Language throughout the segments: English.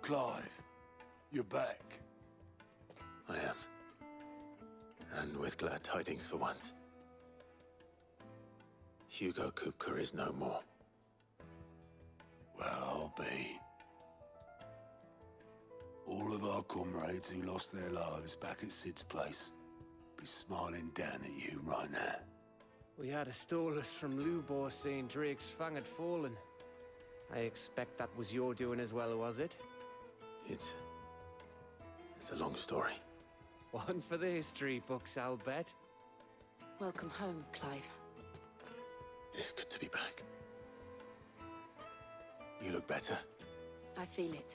Clive, you're back. I am. And with glad tidings for once. Hugo Kupka is no more. Well, I'll be. All of our comrades who lost their lives back at Sid's place be smiling down at you right now. We had a stolus from Lubor saying Drake's fang had fallen. I expect that was your doing as well, was it? It's a long story. One for the history books, I'll bet. Welcome home, Clive. It's good to be back. You look better. I feel it.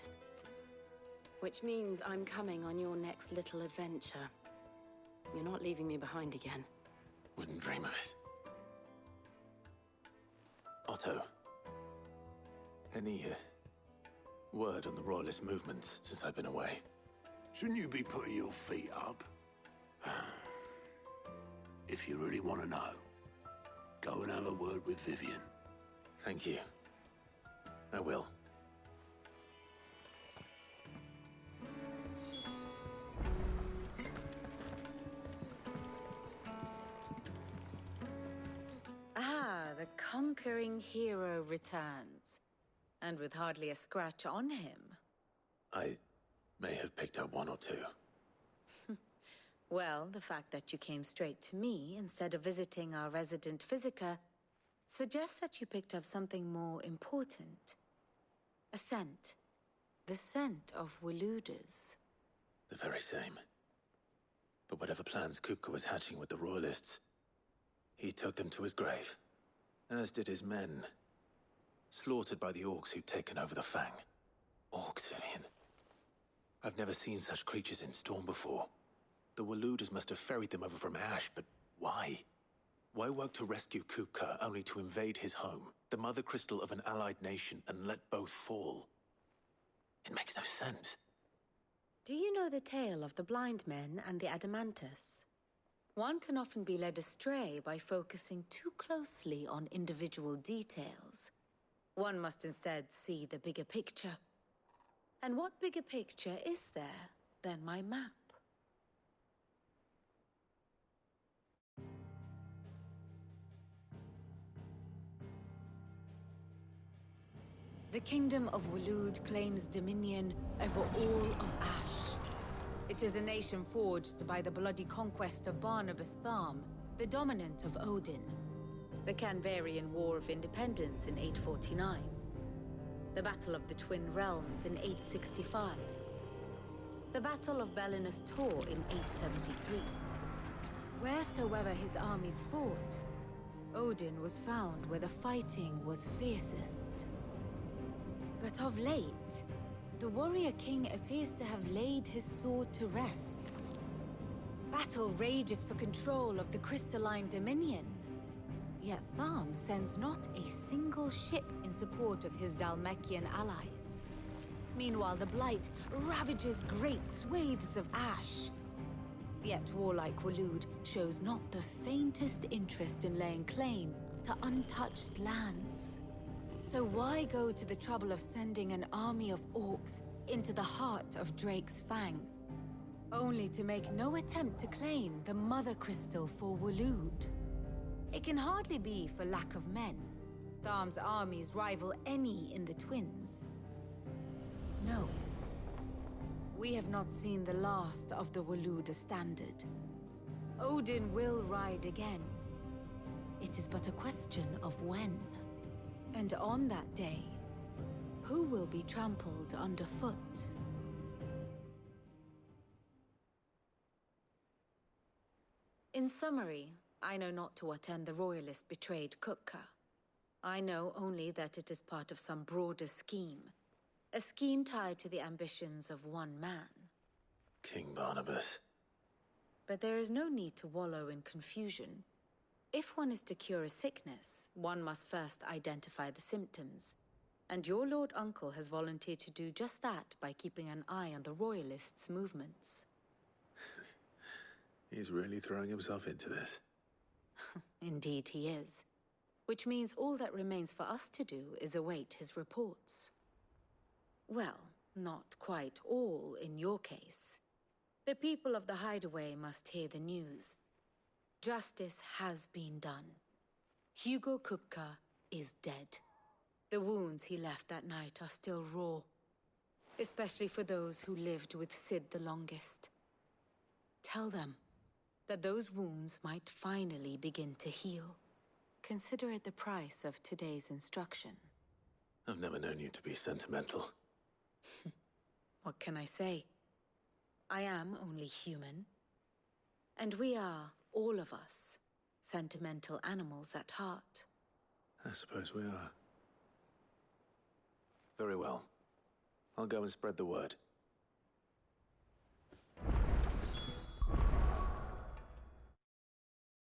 Which means I'm coming on your next little adventure. You're not leaving me behind again. Wouldn't dream of it. Otto. Any word on the Royalist movements since I've been away? Shouldn't you be putting your feet up? If you really want to know, go and have a word with Vivian. Thank you. I will. Ah, the conquering hero returns. And with hardly a scratch on him. I may have picked up one or two. Well, the fact that you came straight to me instead of visiting our resident physiker suggests that you picked up something more important. A scent. The scent of Waludas. The very same. But whatever plans Kupka was hatching with the Royalists, he took them to his grave. As did his men. Slaughtered by the orcs who'd taken over the Fang. Orcs, Vivian. I've never seen such creatures in Storm before. The Waludas must have ferried them over from Ash, but why? Why work to rescue Kupka only to invade his home, the mother crystal of an allied nation, and let both fall? It makes no sense. Do you know the tale of the blind men and the Adamantus? One can often be led astray by focusing too closely on individual details. One must instead see the bigger picture. And what bigger picture is there than my map? The Kingdom of Waloed claims dominion over all of Ash. It is a nation forged by the bloody conquest of Barnabas Tharm, the dominant of Odin. The Canvarian War of Independence in 849. The Battle of the Twin Realms in 865. The Battle of Belinus Tor in 873. Wheresoever his armies fought, Odin was found where the fighting was fiercest. But of late, the warrior king appears to have laid his sword to rest. Battle rages for control of the crystalline dominion. Yet Tharm sends not a single ship in support of his Dhalmekian allies. Meanwhile, the Blight ravages great swathes of Ash. Yet warlike Waloed shows not the faintest interest in laying claim to untouched lands. So why go to the trouble of sending an army of orcs into the heart of Drake's Fang, only to make no attempt to claim the Mother Crystal for Waloed? It can hardly be for lack of men. Tharm's armies rival any in the Twins. No. We have not seen the last of the Waluda standard. Odin will ride again. It is but a question of when. And on that day, who will be trampled underfoot? In summary, I know not to what end the Royalists betrayed Kupka. I know only that it is part of some broader scheme. A scheme tied to the ambitions of one man. King Barnabas. But there is no need to wallow in confusion. If one is to cure a sickness, one must first identify the symptoms. And your Lord Uncle has volunteered to do just that by keeping an eye on the Royalists' movements. He's really throwing himself into this. Indeed he is. Which means all that remains for us to do is await his reports. Well, Not quite all in your case. The people of the Hideaway must hear the news. Justice has been done. Hugo Kupka is dead. The wounds he left that night are still raw, especially for those who lived with Sid the longest. Tell them that those wounds might finally begin to heal. Consider it the price of today's instruction. I've never known you to be sentimental. What can I say? I am only human. And we are, all of us, sentimental animals at heart. I suppose we are. Very well. I'll go and spread the word.